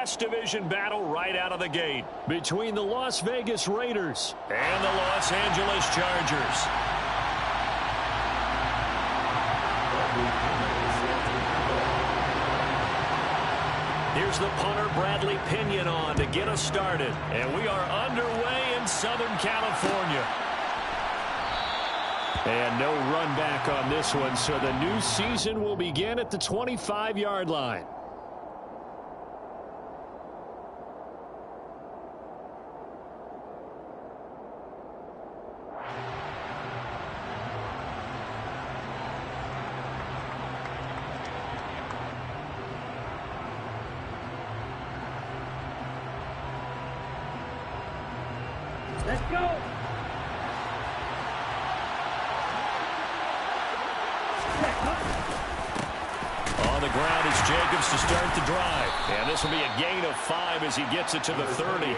West Division battle right out of the gate between the Las Vegas Raiders and the Los Angeles Chargers. Here's the punter, Bradley Pinion, on to get us started. And we are underway in Southern California. And no run back on this one, so the new season will begin at the 25-yard line. Let's go. On the ground is Jacobs to start the drive. And this will be a gain of 5 as he gets it to the 30.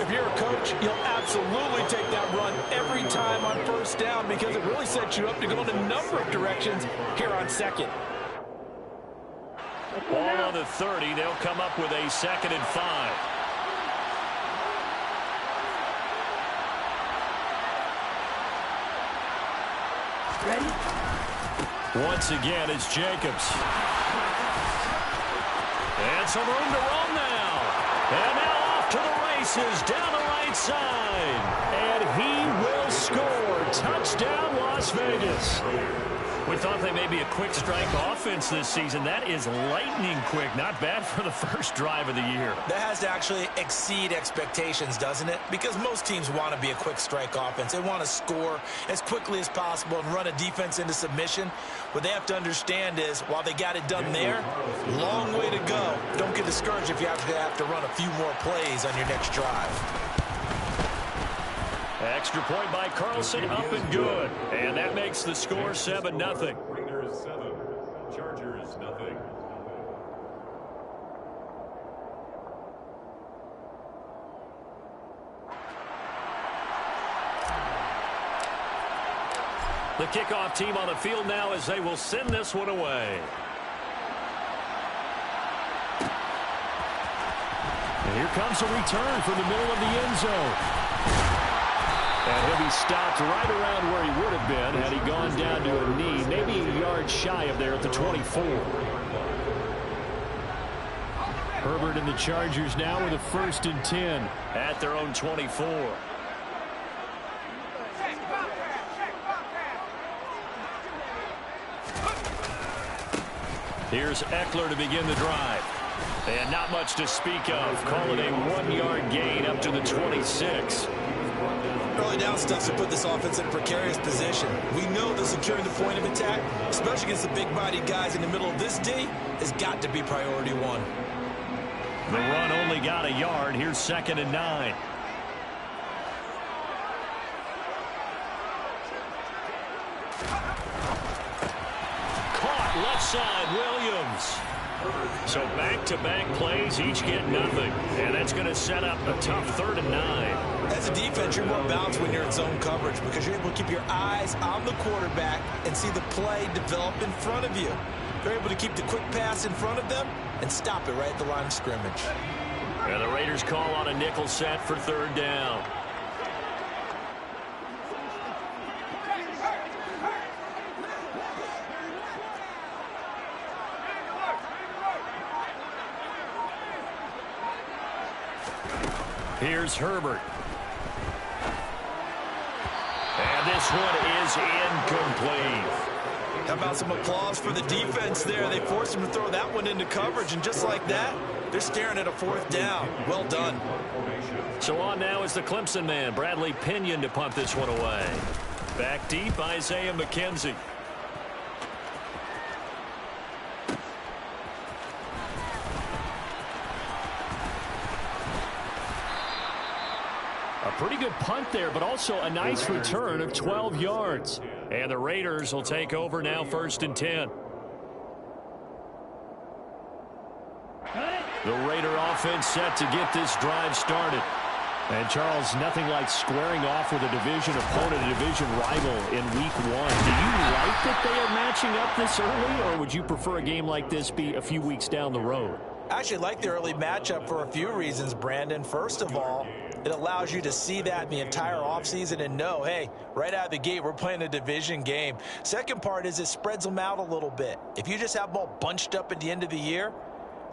If you're a coach, you'll absolutely take that run every time on first down because it really sets you up to go in a number of directions here on second. Ball on the 30. They'll come up with a 2nd and 5. Ready? Once again, it's Jacobs. And some room to run now. And now off to the races down the right side. And he will score. Touchdown, Las Vegas. We thought they may be a quick strike offense this season. That is lightning quick. Not bad for the first drive of the year. That has to actually exceed expectations, doesn't it? Because most teams want to be a quick strike offense. They want to score as quickly as possible and run a defense into submission. What they have to understand is, while they got it done there, long way to go. Don't get discouraged if you have to run a few more plays on your next drive. Extra point by Carlson, up and good. And that makes the score 7-0. Raiders 7, Chargers 0. The kickoff team on the field now as they will send this one away. And here comes a return from the middle of the end zone. And he'll be stopped right around where he would have been had he gone down to a knee, maybe a yard shy of there at the 24. Herbert and the Chargers now with a 1st and 10 at their own 24. Here's Eckler to begin the drive. And not much to speak of. Call it a 1-yard gain up to the 26. Early down stuff to put this offense in a precarious position. We know that securing the point of attack, especially against the big-bodied guys in the middle of this D, has got to be priority 1. The run only got a yard. Here's 2nd and 9. Caught left side, Williams. So back-to-back plays, each get nothing. And that's going to set up a tough 3rd and 9. As a defense, you're more balanced when you're in zone coverage because you're able to keep your eyes on the quarterback and see the play develop in front of you. You're able to keep the quick pass in front of them and stop it right at the line of scrimmage. And the Raiders call on a nickel set for 3rd down. Here's Herbert. And this one is incomplete. How about some applause for the defense there? They forced him to throw that one into coverage, and just like that, they're staring at a 4th down. Well done. So on now is the Clemson man, Bradley Pinion, to punt this one away. Back deep, Isaiah McKenzie. A pretty good punt there, but also a nice return of 12 yards. And the Raiders will take over now, 1st and 10. The Raider offense set to get this drive started. And, Charles, nothing like squaring off with a division opponent, a division rival in Week 1. Do you like that they are matching up this early, or would you prefer a game like this be a few weeks down the road? I actually like the early matchup for a few reasons, Brandon. First of all, it allows you to see that in the entire offseason and know, hey, right out of the gate, we're playing a division game. Second part is it spreads them out a little bit. If you just have them all bunched up at the end of the year,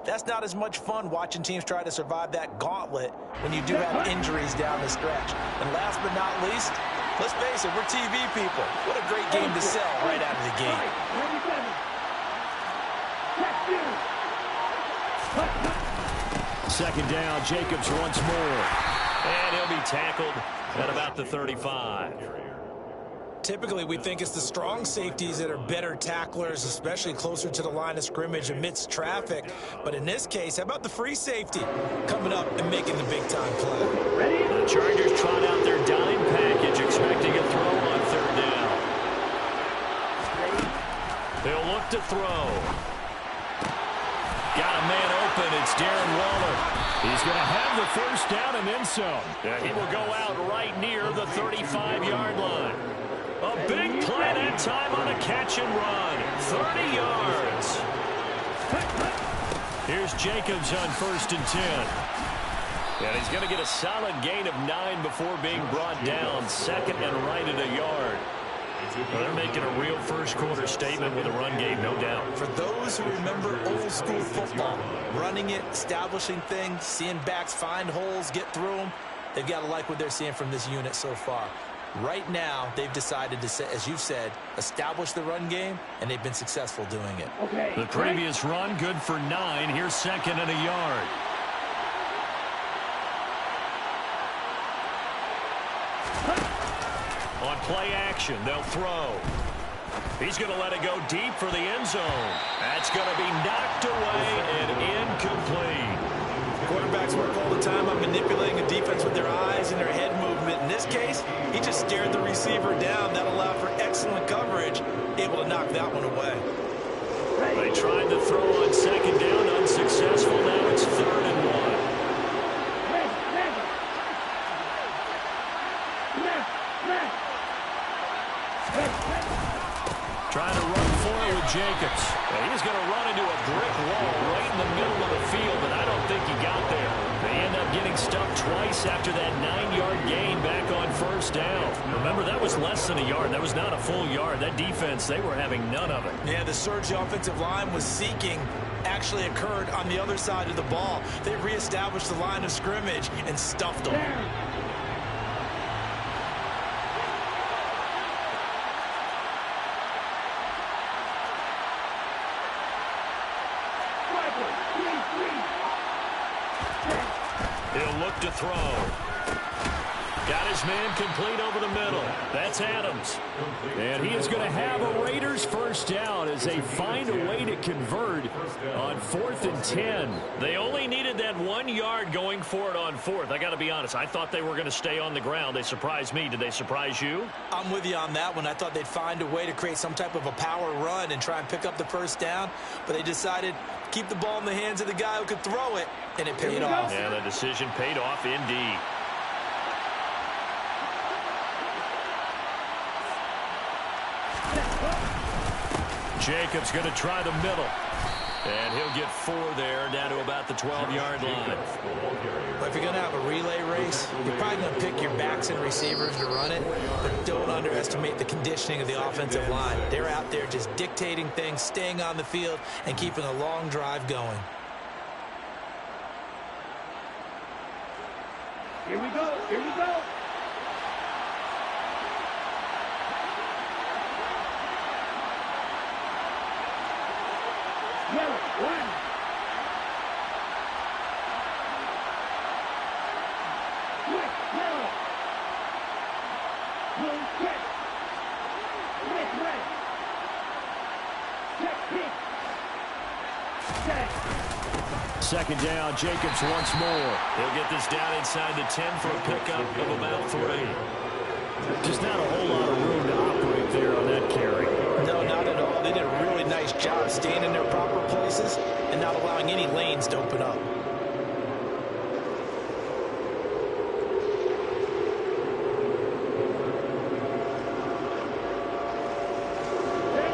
that's not as much fun watching teams try to survive that gauntlet when you do have injuries down the stretch. And last but not least, let's face it, we're TV people. What a great game to sell right out of the gate. Second down, Jacobs once more. And he'll be tackled at about the 35. Typically, we think it's the strong safeties that are better tacklers, especially closer to the line of scrimmage amidst traffic. But in this case, how about the free safety coming up and making the big-time play? The Chargers trot out their dime package, expecting a throw on third down. They'll look to throw. Got a man open. It's Darren Waller. He's going to have the first down and then some. He will go out right near the 35-yard line. A big play that time on a catch and run. 30 yards. Here's Jacobs on 1st and 10. And he's going to get a solid gain of 9 before being brought down. Second and right at a yard. Well, they're making a real first-quarter statement with a run game, no doubt. For those who remember old-school football, running it, establishing things, seeing backs find holes, get through them, they've got to like what they're seeing from this unit so far. Right now, they've decided to, as you've said, establish the run game, and they've been successful doing it. Okay. The previous run, good for 9. Here's second and a yard. On play action, they'll throw. He's going to let it go deep for the end zone. That's going to be knocked away and incomplete. Quarterbacks work all the time on manipulating a defense with their eyes and their head movement. In this case, he just stared the receiver down. That allowed for excellent coverage, able to knock that one away. They tried to throw on second down, unsuccessful. Now it's 3rd and 1. Trying to run for it with Jacobs. And he's going to run into a brick wall right in the middle of the field, and I don't think he got there. They end up getting stuffed twice after that 9-yard gain back on 1st down. Remember, that was less than a yard. That was not a full yard. That defense, they were having none of it. Yeah, the surge the offensive line was seeking actually occurred on the other side of the ball. They reestablished the line of scrimmage and stuffed them. He'll look to throw. Got his man complete over the middle. That's Adams. And he is going to have a Raiders first down as they find a way to convert on 4th and 10. They only needed that 1 yard going for it on 4th. I got to be honest. I thought they were going to stay on the ground. They surprised me. Did they surprise you? I'm with you on that one. I thought they'd find a way to create some type of a power run and try and pick up the first down. But they decided to keep the ball in the hands of the guy who could throw it, and it paid off. Yeah, the decision paid off indeed. Jacobs going to try the middle. And he'll get 4 there, down to about the 12-yard line. But if you're going to have a relay race, you're probably going to pick your backs and receivers to run it, but don't underestimate the conditioning of the offensive line. They're out there just dictating things, staying on the field, and keeping a long drive going. Here we go. Here we go. Yellow, 1. Quick, yellow. Blue, check. Red. Check, kick. Check. Second down, Jacobs once more. He'll get this down inside the 10 for a pickup of about 3. Just not a whole lot of room to operate there on that carry. No, not at all. They did a really nice job staying in their proper places and not allowing any lanes to open up.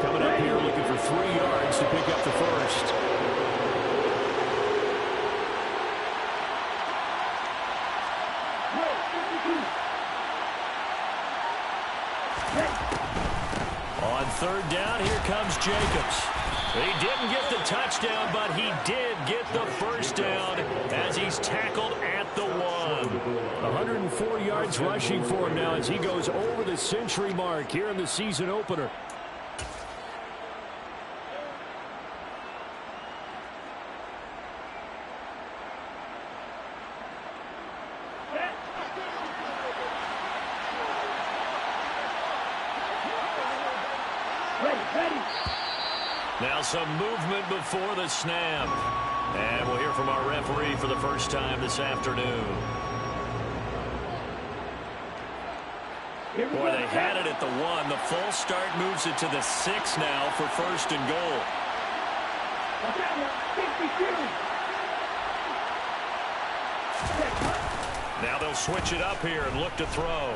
Coming up here looking for 3 yards to pick up the first. On third down, here comes Jacobs. He didn't get the touchdown, but he did get the first down as he's tackled at the 1. 104 yards rushing for him now as he goes over the century mark here in the season opener. Now some movement before the snap. And we'll hear from our referee for the first time this afternoon. Boy, they had it at the 1. The false start moves it to the 6 now for first and goal. Now they'll switch it up here and look to throw.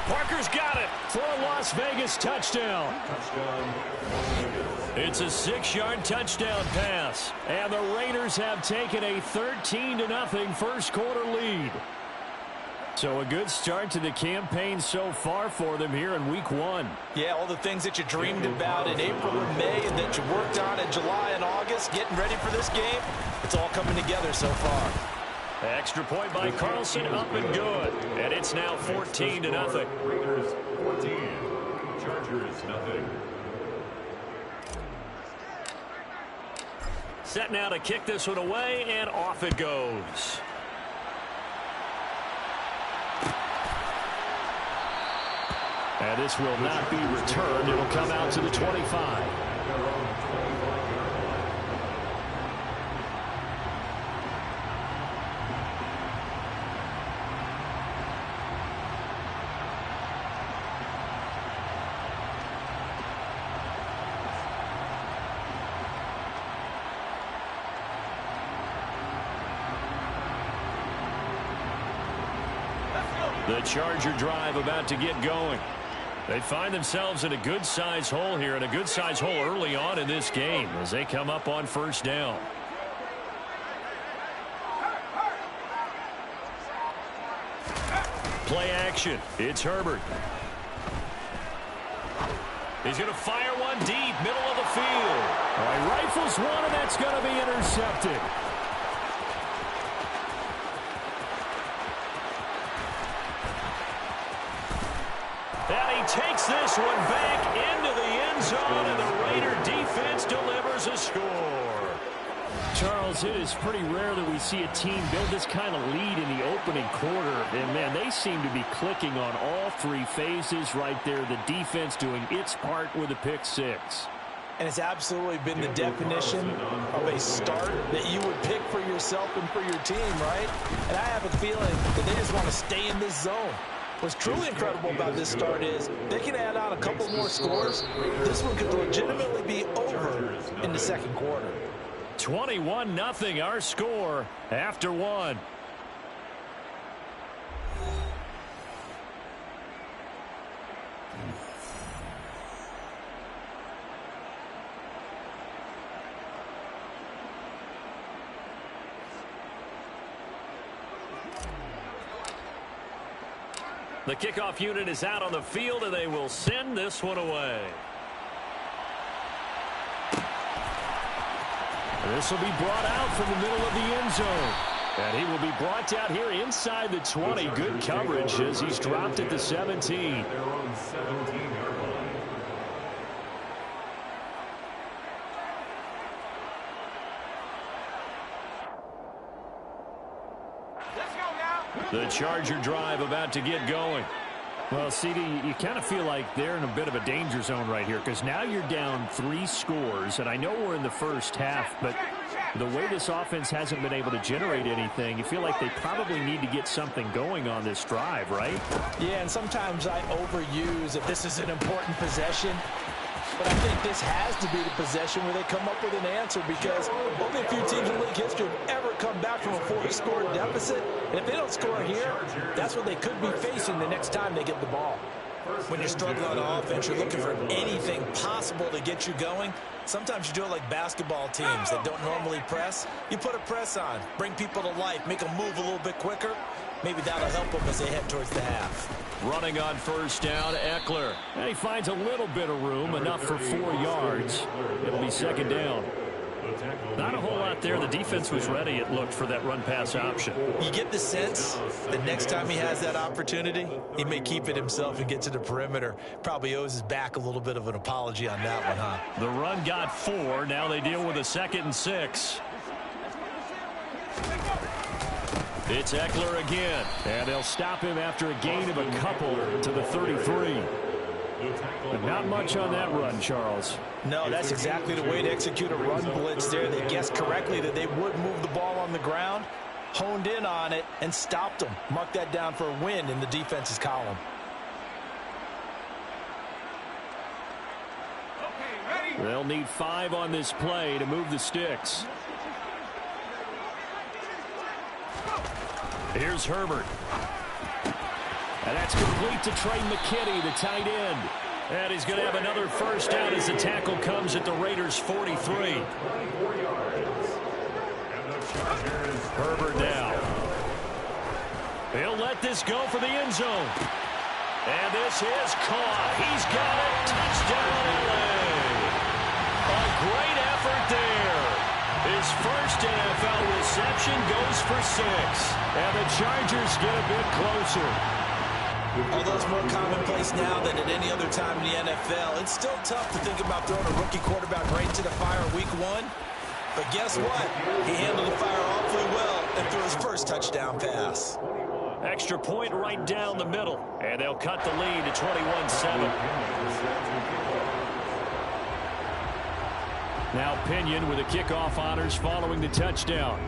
Parker's got it for a Las Vegas touchdown. It's a 6-yard touchdown pass. And the Raiders have taken a 13-0 first quarter lead. So a good start to the campaign so far for them here in week 1. Yeah, all the things that you dreamed about in April and May and that you worked on in July and August, getting ready for this game, it's all coming together so far. Extra point by Carlson, up and good. And it's now 14-0. Raiders 14, Chargers 0. Set now to kick this one away, and off it goes. And this will not be returned. It'll come out to the 25. The Charger drive about to get going. They find themselves in a good-sized hole here, and a good-sized hole early on in this game as they come up on first down. Play action. It's Herbert. He's going to fire one deep, middle of the field. All right, rifles one, and that's going to be intercepted. And he takes this one back into the end zone, and the Raider defense delivers a score. Charles, it is pretty rare that we see a team build this kind of lead in the opening quarter. And, man, they seem to be clicking on all three phases right there. The defense doing its part with a pick six. And it's absolutely been the definition of a start that you would pick for yourself and for your team, right? And I have a feeling that they just want to stay in this zone. What's truly incredible about this start is they can add on a couple more scores. This one could legitimately be over in the second quarter. 21-0 our score after one. The kickoff unit is out on the field, and they will send this one away. This will be brought out from the middle of the end zone. And he will be brought out here inside the 20. Good coverage as he's dropped at the 17. They're on 17-yard line. The Charger drive about to get going. Well, CD, you kind of feel like they're in a bit of a danger zone right here because now you're down 3 scores, and I know we're in the first half, but the way this offense hasn't been able to generate anything, you feel like they probably need to get something going on this drive, right? Yeah, and sometimes I overuse if this is an important possession. But I think this has to be the possession where they come up with an answer because only a few teams in league history have ever come back from a 4-score deficit. And if they don't score here, that's what they could be facing the next time they get the ball. When you're struggling on offense, you're looking for anything possible to get you going. Sometimes you do it like basketball teams that don't normally press. You put a press on, bring people to life, make them move a little bit quicker. Maybe that'll help them as they head towards the half. Running on first down, Eckler. And he finds a little bit of room, enough for 4 yards. It'll be second down. Not a whole lot there. The defense was ready, it looked, for that run-pass option. You get the sense that next time he has that opportunity, he may keep it himself and get to the perimeter. Probably owes his back a little bit of an apology on that one, huh? The run got 4. Now they deal with a 2nd and 6. It's Eckler again. And they'll stop him after a gain of a couple to the 33. But not much on that run, Charles. No, that's exactly the way to execute a run blitz there. They guessed correctly that they would move the ball on the ground, honed in on it, and stopped them. Mark that down for a win in the defense's column. They'll need 5 on this play to move the sticks. Here's Herbert. And that's complete to Trey McKitty, the tight end. And he's going to have another first down as the tackle comes at the Raiders' 43. Herbert now. He'll let this go for the end zone. And this is caught. He's got it. Touchdown, LA. A great effort there. His first NFL reception goes for 6. And the Chargers get a bit closer. Although it's more commonplace now than at any other time in the NFL, it's still tough to think about throwing a rookie quarterback right into the fire week 1. But guess what? He handled the fire awfully well and threw his first touchdown pass. Extra point right down the middle. And they'll cut the lead to 21-7. Now Pinion with the kickoff honors following the touchdown.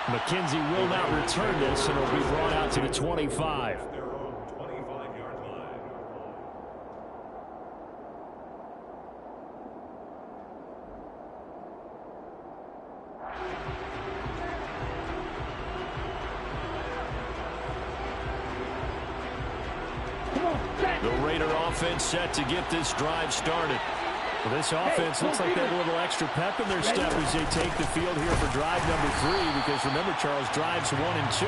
McKenzie will not return this, and it'll be brought out to the 25. The Raider offense set to get this drive started. Well, this offense looks like they have a little extra pep in their step as they take the field here for drive number 3, because remember, Charles, drives 1 and 2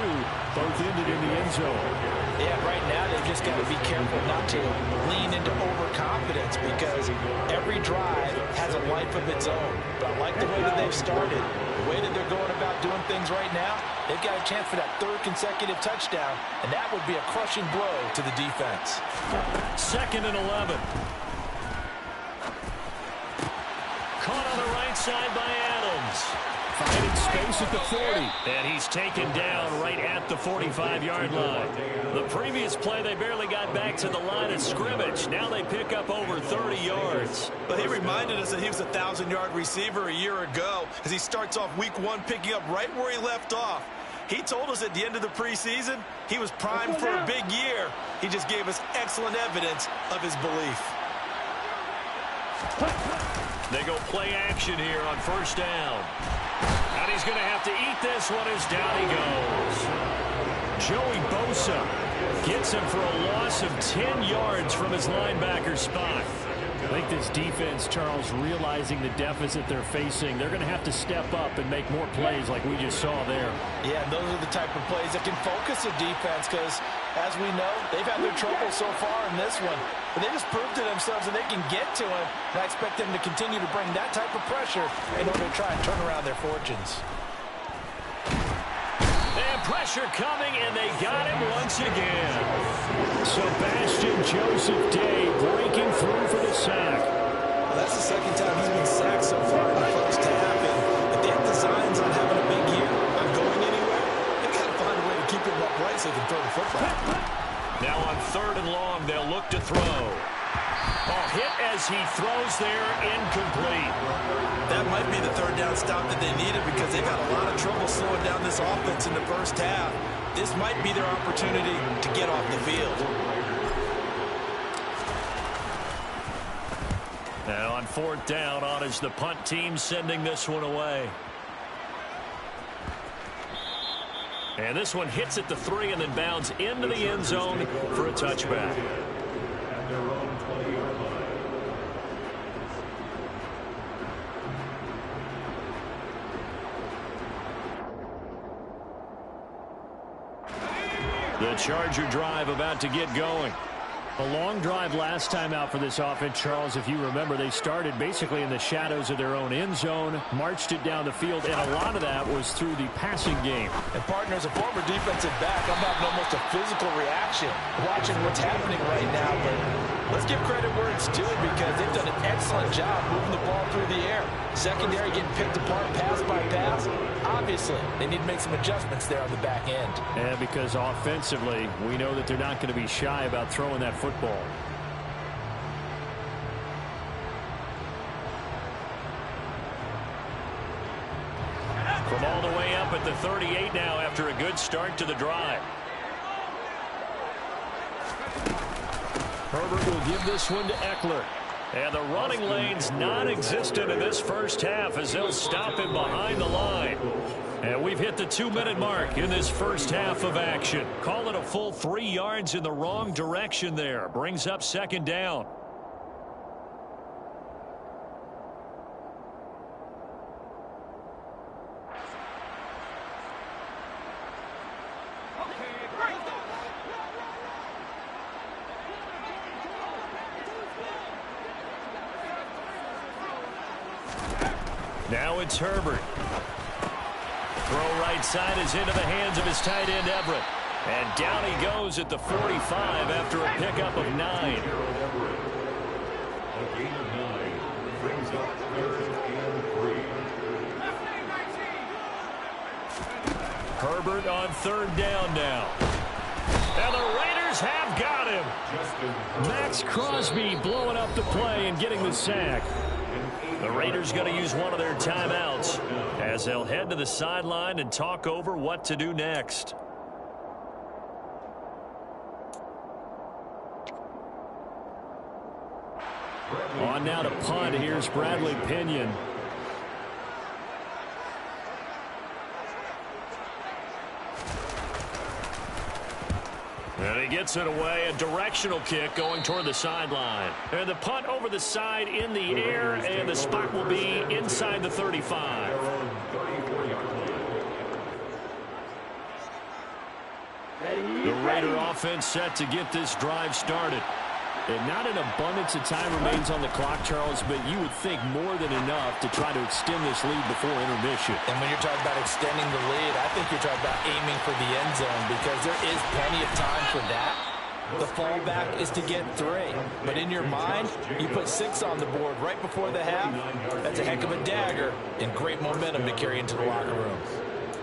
both ended in the end zone. Yeah, right now they've just got to be careful not to lean into overconfidence, because every drive has a life of its own. But I like the way that they've started, the way that they're going about doing things right now. They've got a chance for that 3rd consecutive touchdown, and that would be a crushing blow to the defense. 2nd and 11. Caught on the right side by Adams. Finding space at the 40. And he's taken down right at the 45-yard line. The previous play, they barely got back to the line of scrimmage. Now they pick up over 30 yards. But he reminded us that he was a 1,000-yard receiver a year ago as he starts off week 1 picking up right where he left off. He told us at the end of the preseason he was primed for a big year. He just gave us excellent evidence of his belief. They go play action here on first down. And he's going to have to eat this one as down he goes. Joey Bosa gets him for a loss of 10 yards from his linebacker spot. I think this defense, Charles, realizing the deficit they're facing, they're going to have to step up and make more plays like we just saw there. Yeah, those are the type of plays that can focus a defense, because, as we know, they've had their trouble so far in this one. But they just proved to themselves that they can get to him, and I expect them to continue to bring that type of pressure in order to try and turn around their fortunes. And pressure coming, and they got him once again. Sebastian Joseph Day breaking through for the sack. Well, that's the 2nd time he's been sacked so far in the first half. And if they have designs on having a big year, on going anywhere, they've got to find a way to keep him upright so they can throw the football. Now on 3rd and long, they'll look to throw. Oh, hit as he throws there, incomplete. That might be the 3rd down stop that they needed, because they've had a lot of trouble slowing down this offense in the first half. This might be their opportunity to get off the field. Now on 4th down, on is the punt team sending this one away. And this one hits at the 3 and then bounds into the end zone for a touchback. At their own 20-yard line. The Charger drive about to get going. A long drive last time out for this offense, Charles. If you remember, they started basically in the shadows of their own end zone, marched it down the field, and a lot of that was through the passing game. And partners, a former defensive back, I'm having almost a physical reaction watching what's happening right now. But let's give credit where it's due because they've done an excellent job moving the ball through the air. Secondary getting picked apart pass by pass. Obviously, they need to make some adjustments there on the back end. And because offensively, we know that they're not going to be shy about throwing that football. From all the way up at the 38 now after a good start to the drive. Herbert will give this one to Eckler. And the running lane's non-existent in this first half as they'll stop him behind the line. And we've hit the 2-minute mark in this first half of action. Call it a full 3 yards in the wrong direction there. Brings up second down. Now it's Herbert. Throw right side is into the hands of his tight end Everett. And down he goes at the 45 after a pickup of 9. A gain of 9 brings up 3rd and 3. Herbert on 3rd down now. And the Raiders have got him. Max Crosby blowing up the play and getting the sack. The Raiders going to use one of their timeouts as they'll head to the sideline and talk over what to do next. On now to punt. Here's Bradley Pinion. And he gets it away. A directional kick going toward the sideline. And the punt over the side in the air, and the spot will be inside the 35. The Raider offense set to get this drive started. And not an abundance of time remains on the clock, Charles, but you would think more than enough to try to extend this lead before intermission. And when you're talking about extending the lead, I think you're talking about aiming for the end zone because there is plenty of time for that. The fallback is to get 3. But in your mind, you put 6 on the board right before the half. That's a heck of a dagger and great momentum to carry into the locker room.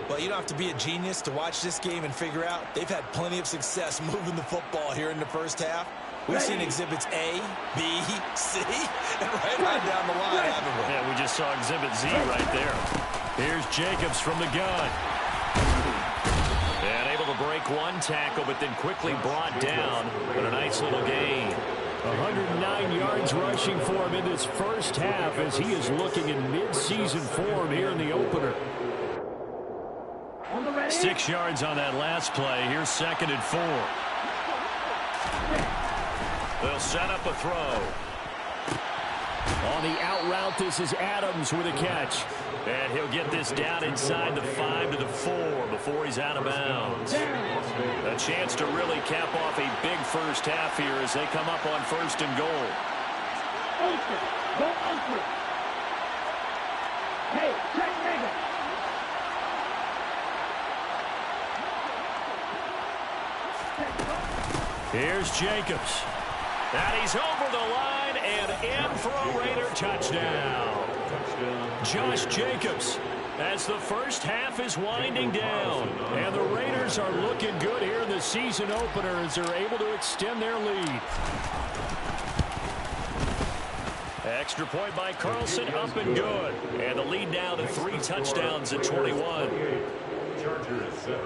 Well, you don't have to be a genius to watch this game and figure out they've had plenty of success moving the football here in the first half. We've seen exhibits A, B, C, and right on down the line, haven't we? Yeah, we just saw exhibit Z right there. Here's Jacobs from the gun. And able to break one tackle, but then quickly brought down. But a nice little gain. 109 yards rushing for him in this first half as he is looking in mid-season form here in the opener. 6 yards on that last play. Here's 2nd and 4. They'll set up a throw. On the out route, this is Adams with a catch. And he'll get this down inside the 5 to the 4 before he's out of bounds. A chance to really cap off a big first half here as they come up on 1st and goal. Hey, check Mega. Here's Jacobs. And he's over the line and in for a Raider touchdown. Josh Jacobs as the first half is winding down. And the Raiders are looking good here in the season opener as they're able to extend their lead. Extra point by Carlson, up and good. And the lead now to 3 touchdowns at 21. Chargers 7.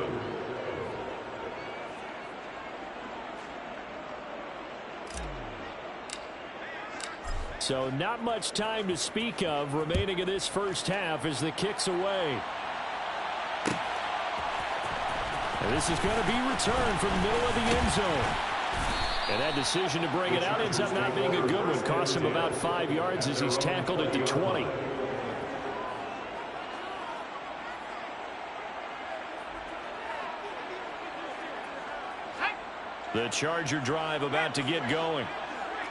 So not much time to speak of remaining in this first half as the kick's away. And this is going to be returned from the middle of the end zone. And that decision to bring it out ends up not being a good one. Cost him about 5 yards as he's tackled at the 20. The Charger drive about to get going.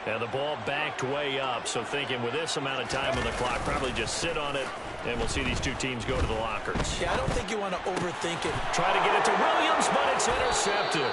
And the ball backed way up, so thinking with this amount of time on the clock, probably just sit on it, and we'll see these two teams go to the lockers. Yeah, I don't think you want to overthink it. Try to get it to Williams, but it's intercepted.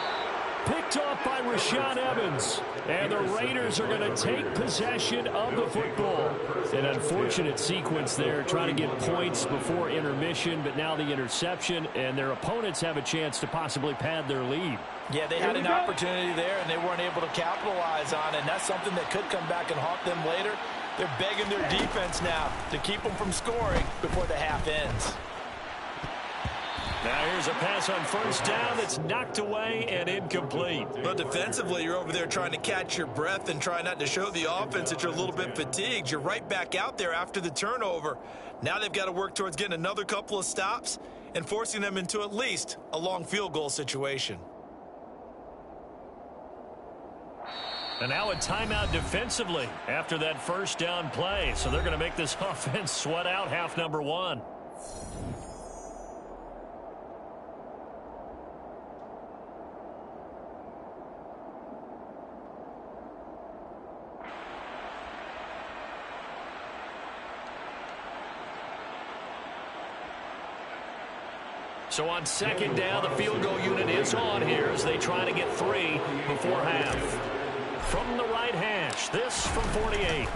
Picked off by Rashaan Evans. And the Raiders are going to take possession of the football. An unfortunate sequence there, trying to get points before intermission, but now the interception, and their opponents have a chance to possibly pad their lead. Yeah, they had an opportunity there, and they weren't able to capitalize on it, and that's something that could come back and haunt them later. They're begging their defense now to keep them from scoring before the half ends. Now here's a pass on first down that's knocked away and incomplete. But defensively, you're over there trying to catch your breath and try not to show the offense that you're a little bit fatigued. You're right back out there after the turnover. Now they've got to work towards getting another couple of stops and forcing them into at least a long field goal situation. And now a timeout defensively after that first down play. So they're going to make this offense sweat out half number one. So on second down, the field goal unit is on here as they try to get 3 before half. From the right hash, this from 48.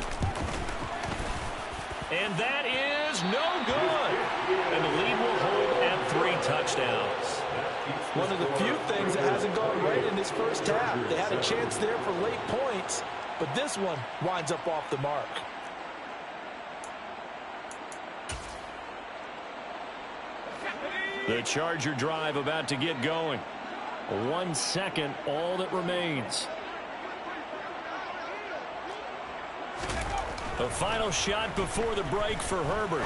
And that is no good. And the lead will hold at 3 touchdowns. One of the few things that hasn't gone right in this first half. They had a chance there for late points, but this one winds up off the mark. The Charger drive about to get going. 1 second, all that remains. The final shot before the break for Herbert.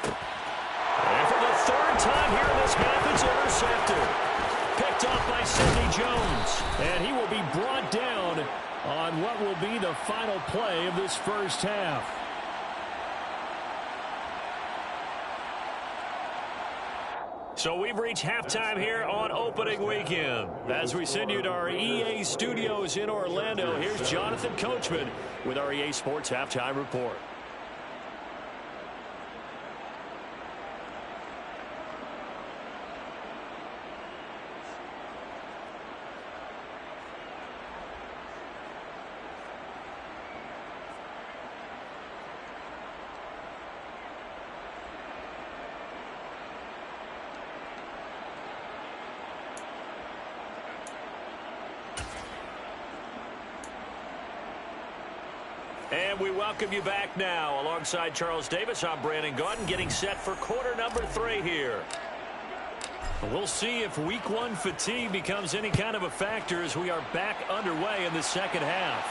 And for the third time here in this half, it's intercepted. Picked off by Sidney Jones. And he will be brought down on what will be the final play of this first half. So we've reached halftime here on opening weekend. As we send you to our EA studios in Orlando, here's Jonathan Coachman with our EA Sports Halftime Report. And we welcome you back now. Alongside Charles Davis, I'm Brandon Gaudin, getting set for quarter number 3 here. We'll see if week 1 fatigue becomes any kind of a factor as we are back underway in the second half.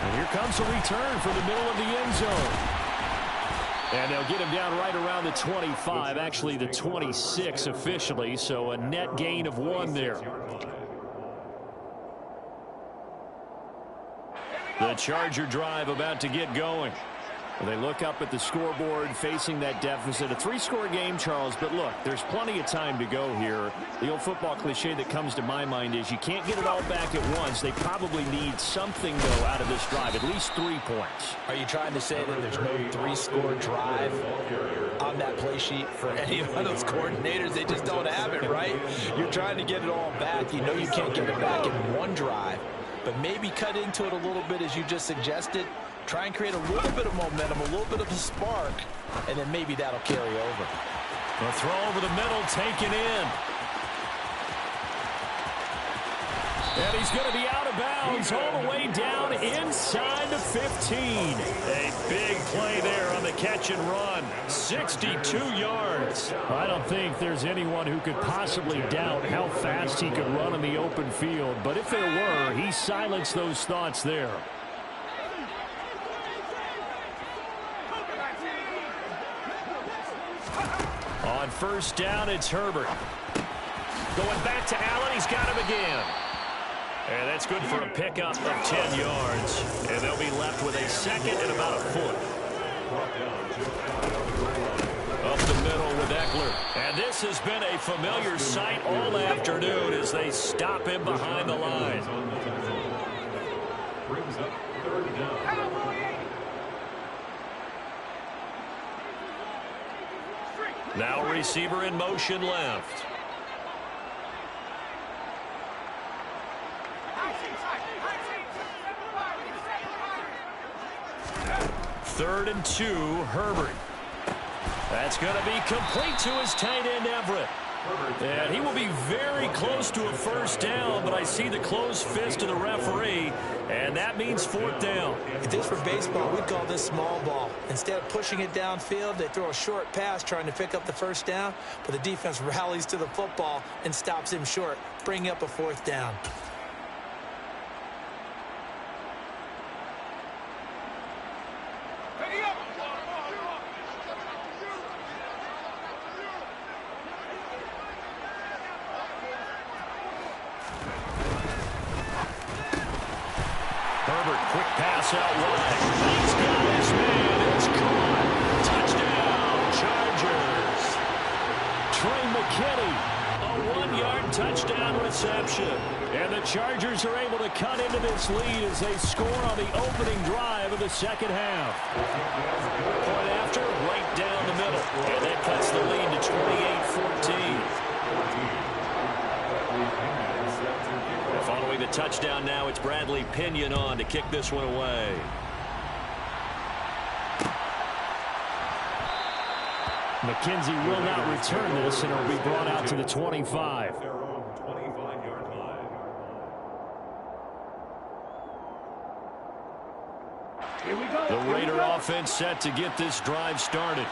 And here comes a return from the middle of the end zone. And they'll get him down right around the 25, actually the 26 officially, so a net gain of 1 there. The Charger drive about to get going. They look up at the scoreboard facing that deficit. A 3-score game, Charles, but look, there's plenty of time to go here. The old football cliche that comes to my mind is you can't get it all back at once. They probably need something, though, out of this drive, at least 3 points. Are you trying to say that there's no 3-score drive on that play sheet for any of those coordinators? They just don't have it, right? You're trying to get it all back. You know you can't get it back in 1 drive. But maybe cut into it a little bit as you just suggested. Try and create a little bit of momentum, a little bit of a spark, and then maybe that'll carry over. The throw over the middle taken in. And he's going to be out of bounds all the way down inside the 15. A big play there on the catch and run. 62 yards. I don't think there's anyone who could possibly doubt how fast he could run in the open field. But if there were, he silenced those thoughts there. On On first down, it's Herbert. Going back to Allen. He's got him again. And that's good for a pickup of 10 yards. And they'll be left with a second and about a foot. Up the middle with Eckler. And this has been a familiar sight all afternoon as they stop him behind the line. Brings up third down. Now receiver in motion left. Third and 2, Herbert. That's going to be complete to his tight end, Everett. And he will be very close to a first down, but I see the closed fist of the referee, and that means fourth down. If this were baseball, we'd call this small ball. Instead of pushing it downfield, they throw a short pass trying to pick up the first down, but the defense rallies to the football and stops him short, bringing up a fourth down. Herbert, quick pass out wide. He's got his man. It's caught. Touchdown, Chargers. Trey McKinney, a 1-yard touchdown reception. And the Chargers are able to cut into this lead as they score on the opening drive of the second half. Point after, right down the middle. And that cuts the lead to 28-14. Following the touchdown now, it's Bradley Pinion on to kick this one away. McKenzie will not return this, and it'll be brought out to the 25. Their own 25-yard line. Here we go. The Raider offense set to get this drive started.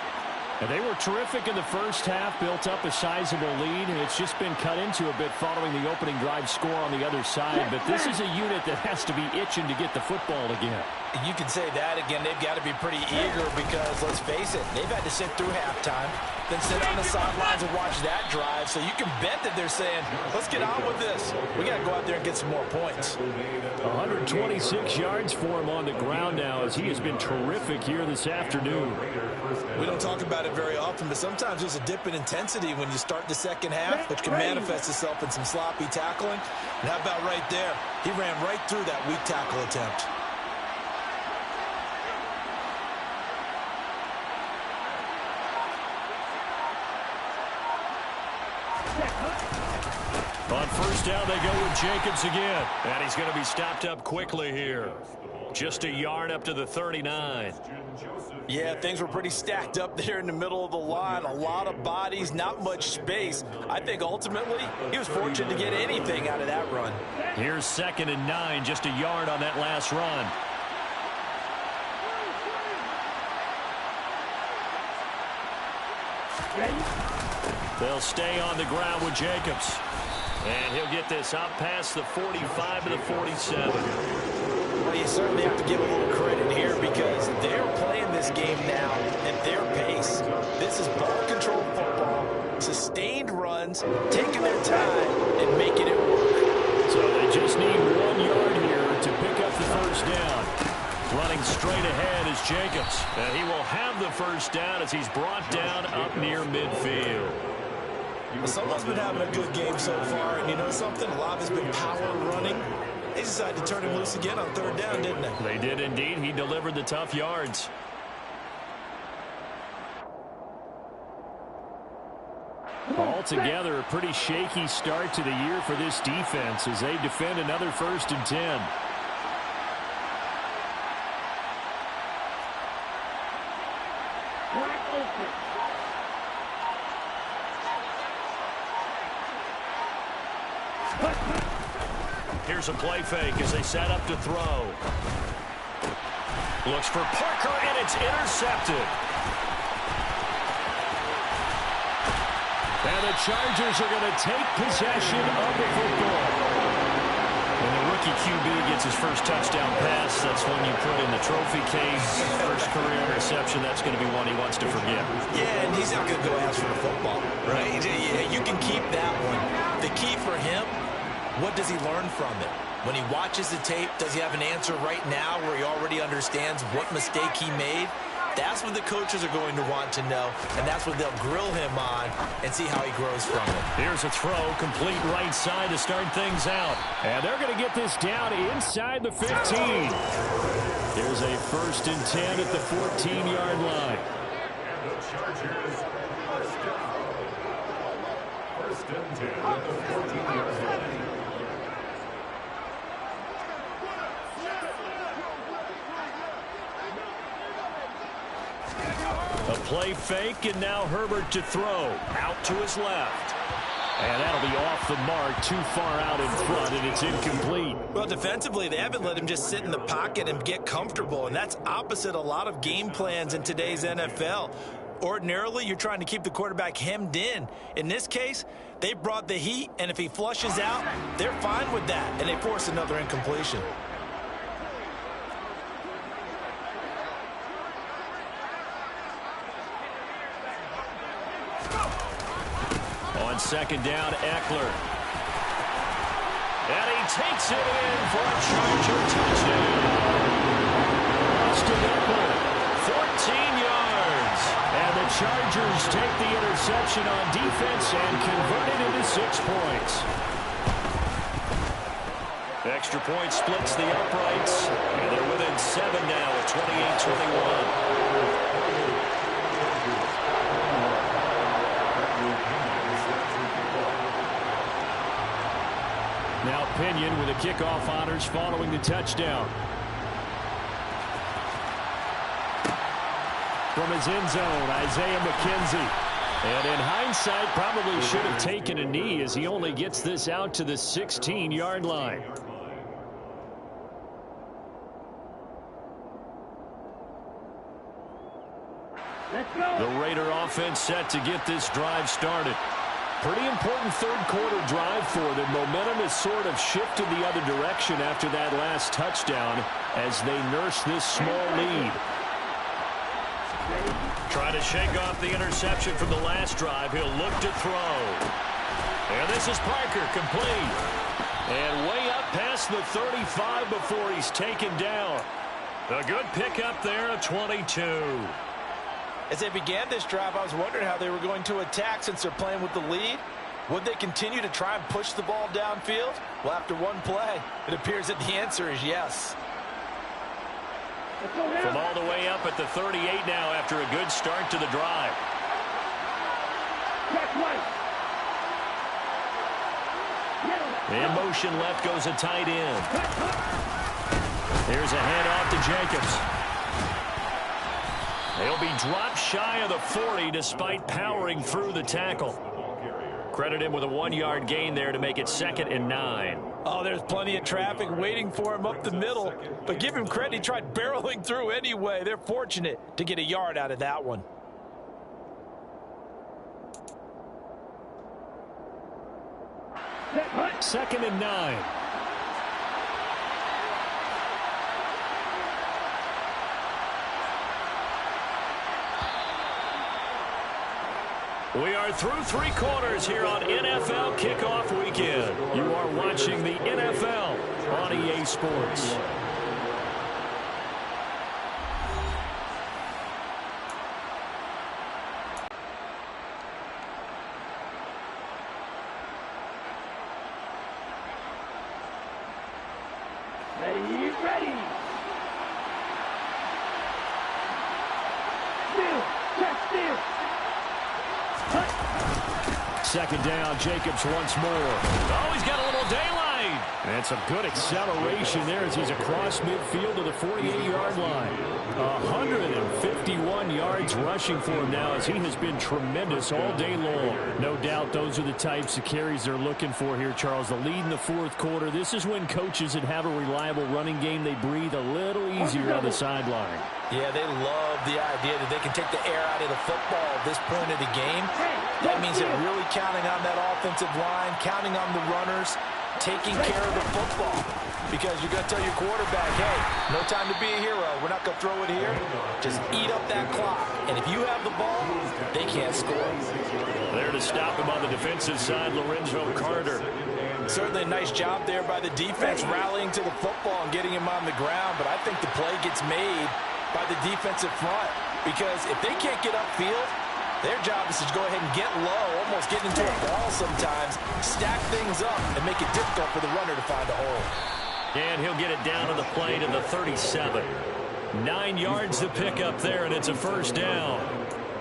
And they were terrific in the first half, built up a sizable lead, and it's just been cut into a bit following the opening drive score on the other side. But this is a unit that has to be itching to get the football again. You can say that again. They've got to be pretty eager because, let's face it, they've had to sit through halftime, then sit on the sidelines and watch that drive. So you can bet that they're saying, let's get on with this. We got to go out there and get some more points. 126 yards for him on the ground now as he has been terrific here this afternoon. We don't talk about it very often, but sometimes there's a dip in intensity when you start the second half, which can manifest itself in some sloppy tackling. And how about right there? He ran right through that weak tackle attempt. On first down, they go with Jacobs again. And he's going to be stopped up quickly here. Just a yard up to the 39. Yeah, things were pretty stacked up there in the middle of the line. A lot of bodies, not much space. I think ultimately he was fortunate to get anything out of that run. Here's 2nd and 9, just a yard on that last run. They'll stay on the ground with Jacobs. And he'll get this out past the 45 to the 47. Well, you certainly have to give a little credit here because they're playing this game now at their pace. This is ball-controlled football, sustained runs, taking their time, and making it work. So they just need 1 yard here to pick up the first down. Running straight ahead is Jacobs. And he will have the first down as he's brought down up near midfield. Someone's been having a good game so far, and you know something? A lot has been power running. They decided to turn him loose again on 3rd down, didn't they? They did indeed. He delivered the tough yards. Altogether, a pretty shaky start to the year for this defense as they defend another 1st and 10. Here's a play fake as they set up to throw. Looks for Parker, and it's intercepted. And the Chargers are going to take possession of the football. And the rookie QB gets his first touchdown pass, that's when you put in the trophy case. First career interception, that's going to be one he wants to forget. Yeah, and he's not going to go ask for the football, right? You can keep that one. The key for him, what does he learn from it? When he watches the tape, does he have an answer right now where he already understands what mistake he made? That's what the coaches are going to want to know, and that's what they'll grill him on and see how he grows from it. Here's a throw, complete right side to start things out. And they're going to get this down inside the 15. There's a 1st and 10 at the 14-yard line. And the Chargers, first and 10 at the 14-yard line. A play fake, and now Herbert to throw. Out to his left. And that'll be off the mark, too far out in front, and it's incomplete. Well, defensively, they haven't let him just sit in the pocket and get comfortable, and that's opposite a lot of game plans in today's NFL. Ordinarily, you're trying to keep the quarterback hemmed in. In this case, they brought the heat, and if he flushes out, they're fine with that, and they force another incompletion. On second down, Eckler. And he takes it in for a Charger touchdown. Austin Eckler, 14 yards. And the Chargers take the interception on defense and convert it into 6 points. Extra point splits the uprights, and they're within 7 now at 28-21. Now Pinion with the kickoff honors following the touchdown. From his end zone, Isaiah McKenzie. And in hindsight, probably should have taken a knee as he only gets this out to the 16-yard line. Let's go. The Raider offense set to get this drive started. Pretty important third-quarter drive for them. Momentum has sort of shifted the other direction after that last touchdown as they nurse this small lead. Trying to shake off the interception from the last drive. He'll look to throw. And this is Parker, complete. And way up past the 35 before he's taken down. A good pickup there at 22. As they began this drive, I was wondering how they were going to attack since they're playing with the lead. Would they continue to try and push the ball downfield? Well, after one play, it appears that the answer is yes. From all the way up at the 38 now after a good start to the drive. In motion left goes a tight end. Here's a handoff to Jacobs. They'll be dropped shy of the 40 despite powering through the tackle. Credit him with a 1-yard gain there to make it 2nd and 9. Oh, there's plenty of traffic waiting for him up the middle. But give him credit, he tried barreling through anyway. They're fortunate to get a yard out of that one. Second and 9. We are through 3 quarters here on NFL Kickoff Weekend. You are watching the NFL on EA Sports. Ready. Still. Second down, Jacobs once more. Oh, he's got a little daylight. And some good acceleration there as he's across midfield to the 48-yard line. 151 yards rushing for him now as he has been tremendous all day long. No doubt those are the types of carries they're looking for here, Charles. The lead in the 4th quarter. This is when coaches that have a reliable running game, they breathe a little easier on the sideline. Yeah, they love the idea that they can take the air out of the football at this point of the game. That means they're really counting on that offensive line, counting on the runners. taking care of the football. Because you're going to tell your quarterback, hey, no time to be a hero. We're not going to throw it here. Just eat up that clock. And if you have the ball, they can't score. There to stop him on the defensive side, Lorenzo Carter. Certainly a nice job there by the defense, rallying to the football and getting him on the ground. But I think the play gets made by the defensive front. Because if they can't get upfield, their job is to go ahead and get low, almost get into a ball sometimes, stack things up, and make it difficult for the runner to find a hole. And he'll get it down to the play to the 37. 9 yards to pick up there, and it's a first down.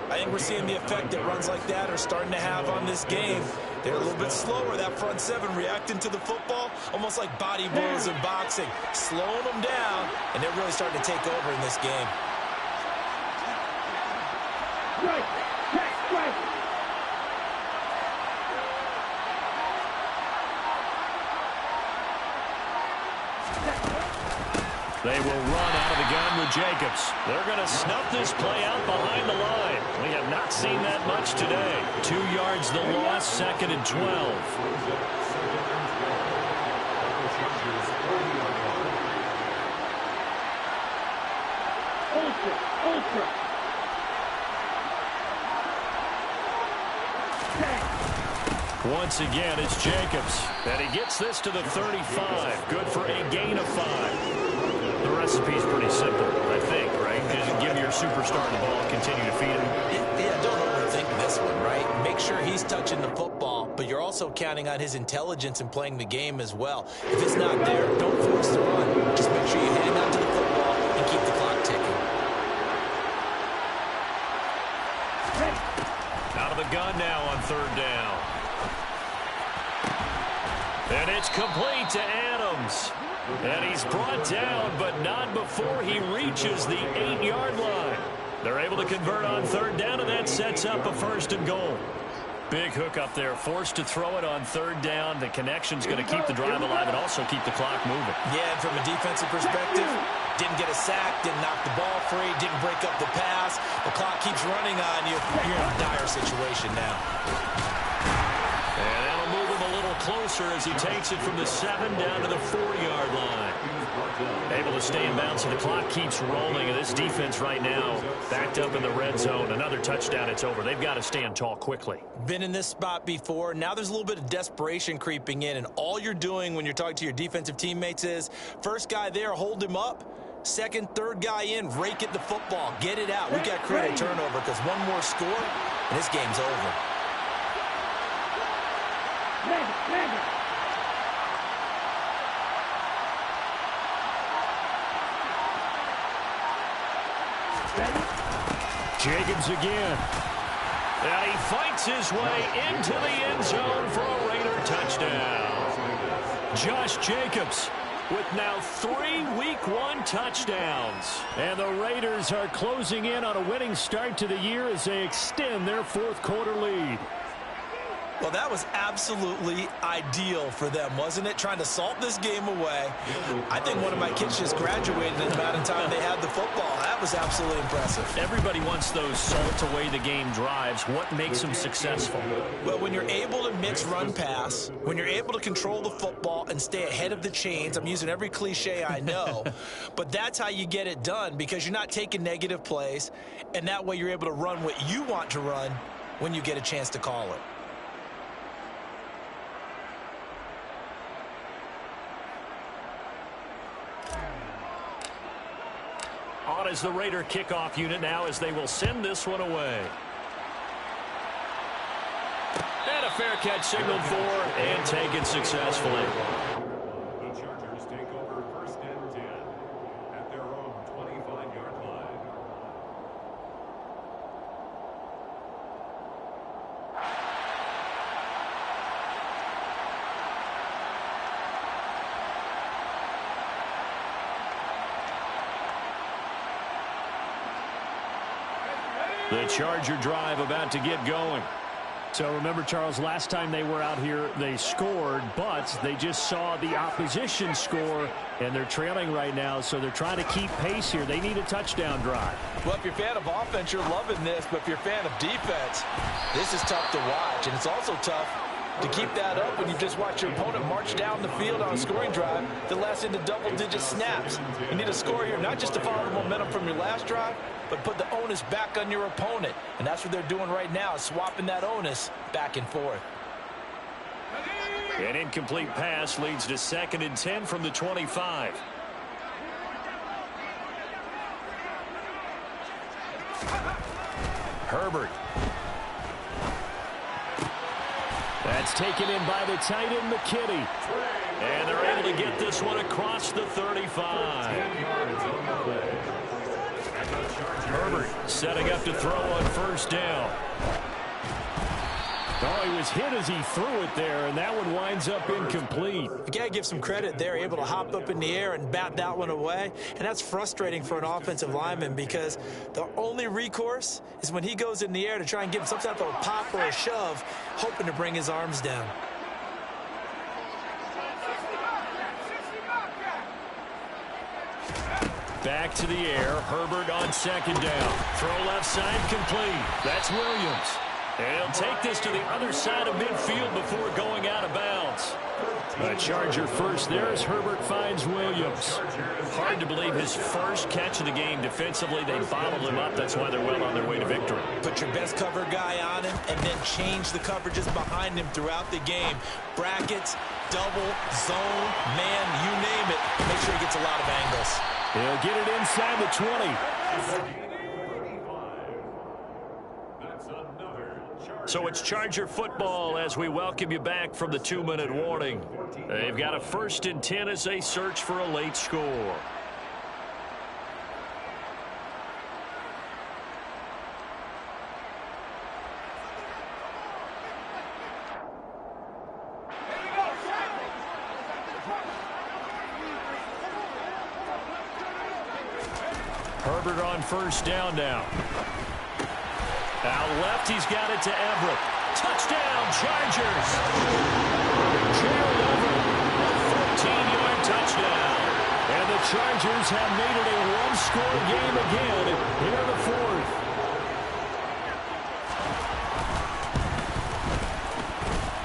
I think we're seeing the effect that runs like that are starting to have on this game. They're a little bit slower, that front seven, reacting to the football, almost like body blows in boxing, slowing them down, and they're really starting to take over in this game. Right. Check, right. They will run out of the gun with Jacobs. They're going to snuff this play out behind the line. We have not seen that much today. 2 yards the loss, 2nd and 12. Ultra. Once again, it's Jacobs. And he gets this to the 35. Good for a gain of 5. The recipe's pretty simple, I think, right? Just give your superstar the ball, continue to feed him. Yeah, don't overthink this one, right? Make sure he's touching the football, but you're also counting on his intelligence in playing the game as well. If it's not there, don't force the run. Just make sure you hang on to the football and keep the clock ticking. Out of the gun now on 3rd down. And it's complete to Adams. And he's brought down, but not before he reaches the 8-yard line. They're able to convert on 3rd down, and that sets up a 1st and goal. Big hook up there, forced to throw it on 3rd down. The connection's going to keep the drive alive and also keep the clock moving. Yeah, and from a defensive perspective, didn't get a sack, didn't knock the ball free, didn't break up the pass. The clock keeps running on you. You're in a dire situation now. And that'll move him a little closer as he takes it from the 7 down to the 4-yard line. Able to stay in bounds, so the clock keeps rolling. And this defense right now backed up in the red zone. Another touchdown, it's over. They've got to stand tall quickly. Been in this spot before. Now there's a little bit of desperation creeping in. And all you're doing when you're talking to your defensive teammates is, first guy there, hold him up. Second, third guy in, rake at the football. Get it out. We've got to create a turnover because one more score, and this game's over. Jacobs again. And he fights his way into the end zone for a Raider touchdown. Josh Jacobs with now 3 Week 1 touchdowns. And the Raiders are closing in on a winning start to the year as they extend their 4th quarter lead. Well, that was absolutely ideal for them, wasn't it? Trying to salt this game away. I think one of my kids just graduated in the amount of time they had the football. That was absolutely impressive. Everybody wants those salt away the game drives. What makes them successful? Well, when you're able to mix run pass, when you're able to control the football and stay ahead of the chains, I'm using every cliche I know, but that's how you get it done because you're not taking negative plays, and that way you're able to run what you want to run when you get a chance to call it. On is the Raider kickoff unit now as they will send this one away. And a fair catch signaled for and taken successfully. The Chargers take over 1st and 10 at their own 25-yard line. The Charger drive about to get going. So remember, Charles, last time they were out here, they scored, but they just saw the opposition score, and they're trailing right now, so they're trying to keep pace here. They need a touchdown drive. Well, if you're a fan of offense, you're loving this, but if you're a fan of defense, this is tough to watch, and it's also tough To keep that up when you just watch your opponent march down the field on a scoring drive that lasts into double-digit snaps. You need a score here, not just to follow the momentum from your last drive, but put the onus back on your opponent. And that's what they're doing right now, swapping that onus back and forth. An incomplete pass leads to 2nd and 10 from the 25. Herbert. That's taken in by the tight end, McKinney. And they're able to get this one across the 35. Herbert setting up to throw on 1st down. Oh, he was hit as he threw it there, and that one winds up incomplete. You got to give some credit there, able to hop up in the air and bat that one away. And that's frustrating for an offensive lineman because the only recourse is when he goes in the air to try and give some type of a pop or a shove, hoping to bring his arms down. Back to the air. Herbert on 2nd down. Throw left side complete. That's Williams. And he'll take this to the other side of midfield before going out of bounds. A Charger first there as Herbert finds Williams. Hard to believe his first catch of the game defensively. They bottled him up. That's why they're well on their way to victory. Put your best cover guy on him and then change the coverages behind him throughout the game. Brackets, double, zone, man, you name it. Make sure he gets a lot of angles. He'll get it inside the 20. So it's Charger football as we welcome you back from the 2-minute warning. They've got a 1st and 10 as they search for a late score. Herbert on 1st down now. Out left, he's got it to Everett. Touchdown, Chargers. Gerald Everett, a 14-yard touchdown. And the Chargers have made it a one-score game again here in the 4th.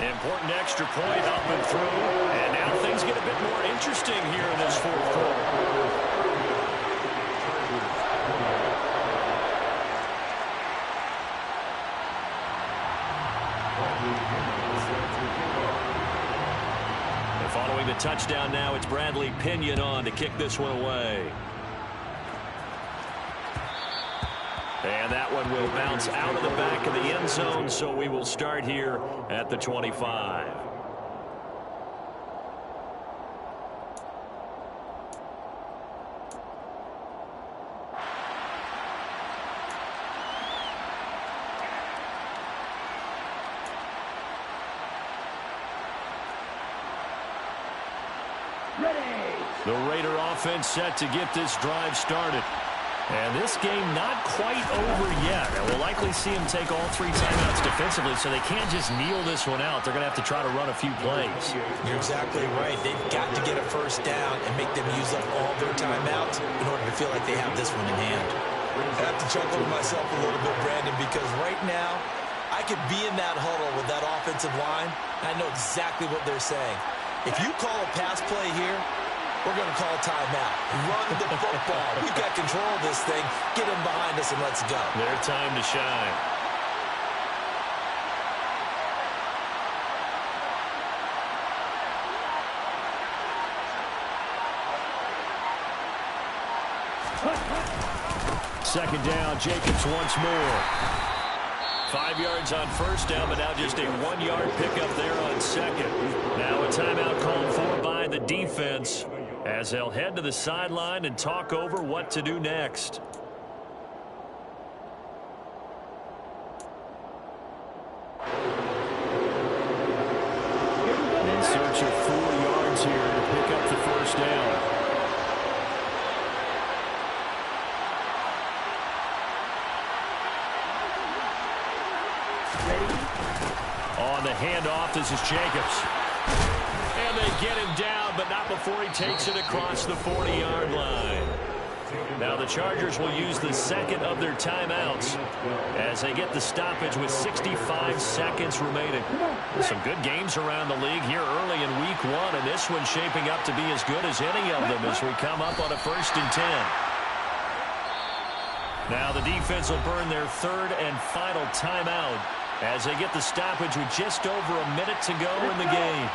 Important extra point up and through. And now things get a bit more interesting here in this 4th quarter. Following the touchdown now, it's Bradley Pinion on to kick this one away. And that one will bounce out of the back of the end zone, so we will start here at the 25. The Raider offense set to get this drive started. And this game not quite over yet. We'll likely see them take all 3 timeouts defensively, so they can't just kneel this one out. They're going to have to try to run a few plays. You're exactly right. They've got to get a 1st down and make them use up all their timeouts in order to feel like they have this one in hand. I have to chuckle to myself a little bit, Brandon, because right now I could be in that huddle with that offensive line, and I know exactly what they're saying. If you call a pass play here, we're going to call a timeout. Run the football. We've got control of this thing. Get them behind us and let's go. Their time to shine. Second down, Jacobs once more. 5 yards on 1st down, but now just a 1-yard pickup there on 2nd. Now a timeout called for by the defense as they'll head to the sideline and talk over what to do next. In search of 4 yards here to pick up the 1st down. On the handoff, this is Jacobs. And they get him down, but not before he takes it across the 40-yard line. Now the Chargers will use the second of their timeouts as they get the stoppage with 65 seconds remaining. Some good games around the league here early in week 1, and this one's shaping up to be as good as any of them as we come up on a 1st and 10. Now the defense will burn their third and final timeout as they get the stoppage with just over a minute to go in the game.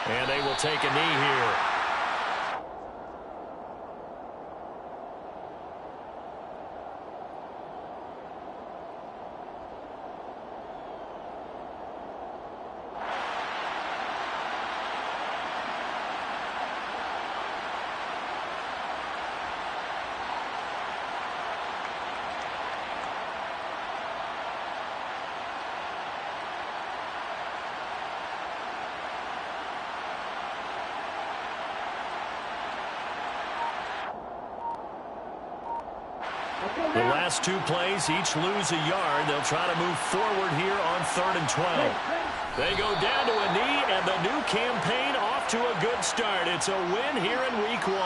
And they will take a knee here. The last 2 plays, each lose a yard. They'll try to move forward here on 3rd and 12. They go down to a knee, and the new campaign off to a good start. It's a win here in week 1.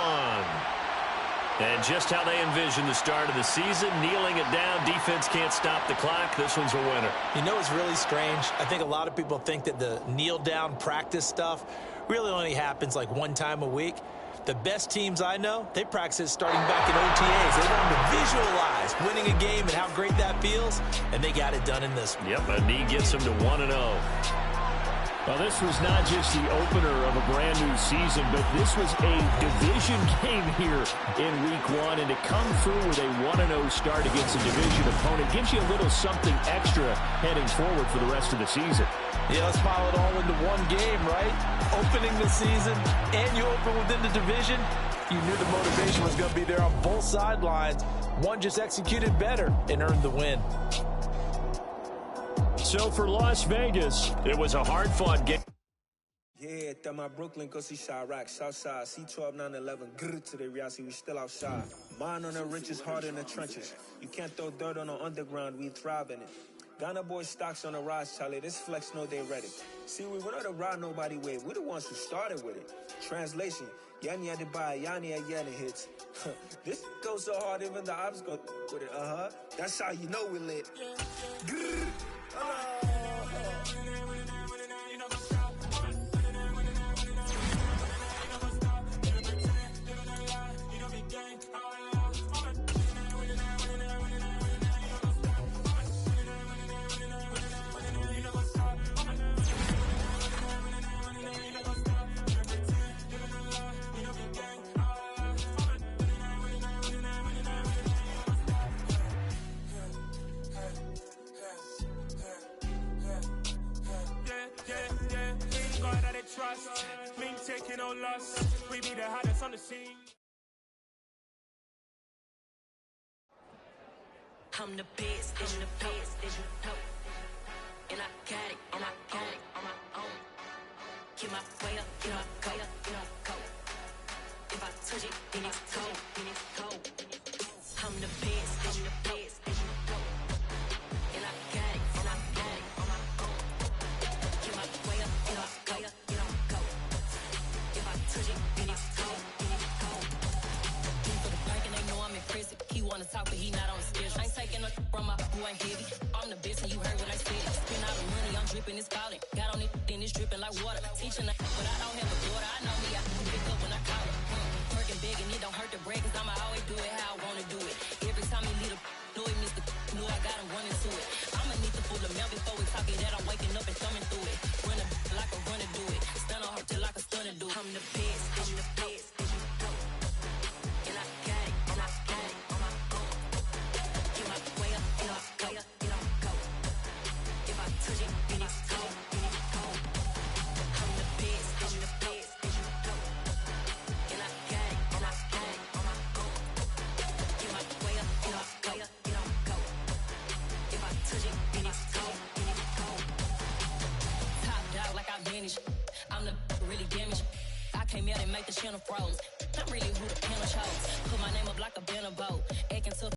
And just how they envision the start of the season, kneeling it down, defense can't stop the clock. This one's a winner. You know, it's really strange. I think a lot of people think that the kneel-down practice stuff really only happens like 1 time a week. The best teams I know, they practice it starting back in OTAs. They want to visualize winning a game and how great that feels, and they got it done in this one. Yep, a knee gets them to 1-0. Well, this was not just the opener of a brand-new season, but this was a division game here in week 1, and to come through with a 1-0 start against a division opponent gives you a little something extra heading forward for the rest of the season. Yeah, let's pile it all into one game, right? Opening the season, and you open within the division. You knew the motivation was going to be there on both sidelines. One just executed better and earned the win. So for Las Vegas, it was a hard-fought game. Yeah, that my Brooklyn, go see Chirac, Southside, C12, 911, grrr to the reality, we still outside. Mine on the riches, hard in the trenches. You can't throw dirt on the underground, we thrive in it. Ghana boys stocks on the rise, Charlie, this flex know they ready. See, we were not to ride nobody way, we the ones who started with it. Translation, Yanni had to buy, Yanni had Yanni hits. This goes so hard, even the ops go with it, That's how you know we lit. Grrr. Trust, me taking no loss. We be the hottest on the scene. I'm the best, I'm the best, and I got it, and I got it on my own. Get my way up, get my go, get my go. If I touch it, then it's cold, then it's cold. I'm the best, I'm the best, and I got it, and I got it on my own. Get my way up, get my go, get my go. If I touch it, then it's cold, then it's cold. For the bank and they know I'm impressive. He wanna talk, but he not on the schedule. I ain't taking no from my who ain't heavy. I'm the best, and you heard what I said. Spend all the money, I'm dripping, it's falling. Got on it, then it's dripping like water. Teaching, but I don't have a daughter. I know me, I can pick up when I call her. Working big, and it don't hurt to break, cause I'ma always do it how I wanna do it. Every time he lead a know it, Mr. Knew I got him running to it. I'ma need to pull the mail before we talk it that I'm waking up and thumbing through it. Run a like a runner do it. Stun on her till like a stunner do it. I'm the best, I'm the best, and I got it, and I got it on my own. Get my way up, get my go, get my go. If I touch it, then it's cold, then it's cold. I'm the best, I'm the best, and I got it, and I got it on my own. Get my way up, get my go, get my go. If I touch it, then it's cold, then it's cold. Top dog like I vanished. I'm the really damaged. I came out and make the channel froze. I'm really who the panel chose. Put my name up like a banner boat. Acting tough.